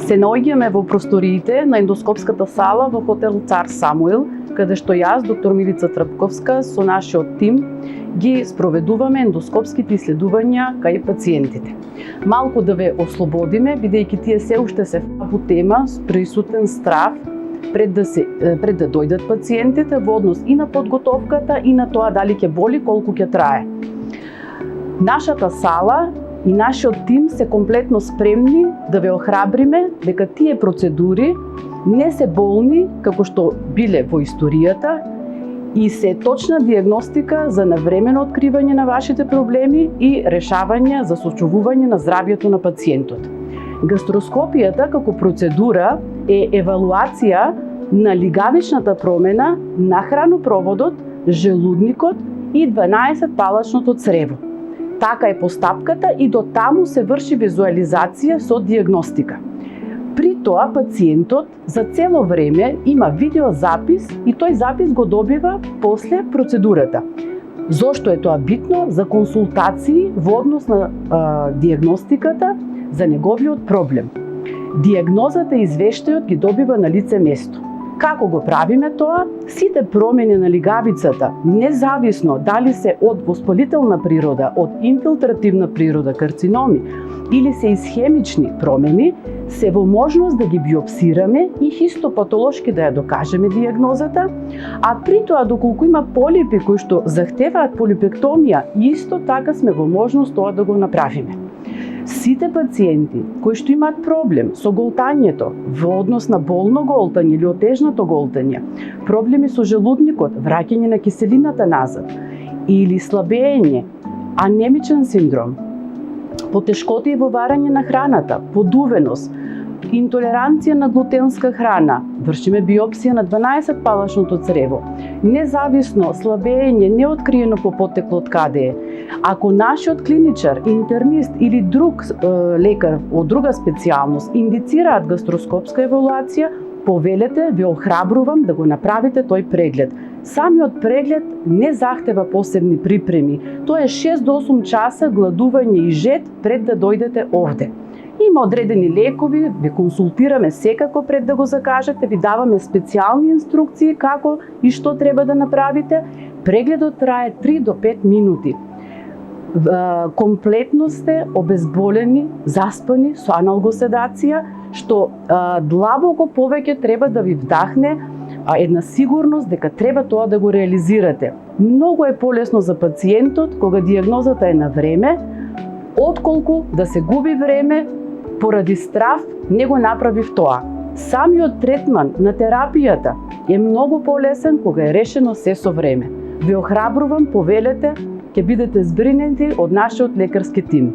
Се наоѓаме во просториите на ендоскопската сала во хотел Цар Самуил, каде што јас, доктор Милица Трпковска, со нашиот тим ги спроведуваме ендоскопските иследувања кај пациентите. Малку да ве ослободиме, бидејќи тие се уште се во тема с присутен страв пред да дојдат пациентите во однос и на подготовката и на тоа дали ќе боли, колку ќе трае. Нашата сала и нашиот тим се комплетно спремни да ве охрабриме дека тие процедури не се болни како што биле во историјата и се точна диагностика за навремено откривање на вашите проблеми и решавање за сочувување на здравјето на пациентот. Гастроскопијата како процедура е евалуација на лигавичната промена на хранопроводот, желудникот и 12-палачното црево. Така е постапката и до таму се врши визуализација со диагностика. При тоа пациентот за цело време има видеозапис и тој запис го добива после процедурата. Зошто е тоа битно? За консултации во однос на диагностиката за неговиот проблем. Диагнозата и извештајот ги добива на лице место. Како го правиме тоа? Сите промени на лигавицата, независно дали се од воспалителна природа, од инфилтративна природа, карциноми или се исхемични промени, се во можност да ги биопсираме и хистопатолошки да ја докажеме диагнозата, а при тоа доколку има полипи кои што захтеваат полипектомија, исто така сме во можност тоа да го направиме. Сите пациенти кои што имаат проблем со голтањето во однос на болно голтање или отежнато голтање, проблеми со желудникот, враќање на киселината назад или слабење, анемичен синдром, потешкотии во варање на храната, подувеност, интолеранција на глутенска храна, вршиме биопсија на 12-палачното црево, независно слабење неоткриено по потекло од каде е. Ако нашиот клиничар, интернист или друг лекар од друга специјалност индицираат гастроскопска евалуација, повелете, ве охрабрувам да го направите тој преглед. Самиот преглед не захтева посебни припреми. Тоа е 6 до 8 часа гладување и жет пред да дојдете овде. Има одредени лекови, ве консултираме секако пред да го закажете, ви даваме специјални инструкции како и што треба да направите. Прегледот трае 3 до 5 минути. Комплетно сте обезболени, заспани со аналгоседација, што длабоко повеќе треба да ви вдахне една сигурност дека треба тоа да го реализирате. Многу е полесно за пациентот кога диагнозата е на време, отколку да се губи време поради страв не го направив тоа. Самиот третман на терапијата е многу полесен кога е решено се со време. Ве охрабрувам, повелете, ќе бидете збринети од нашиот лекарски тим.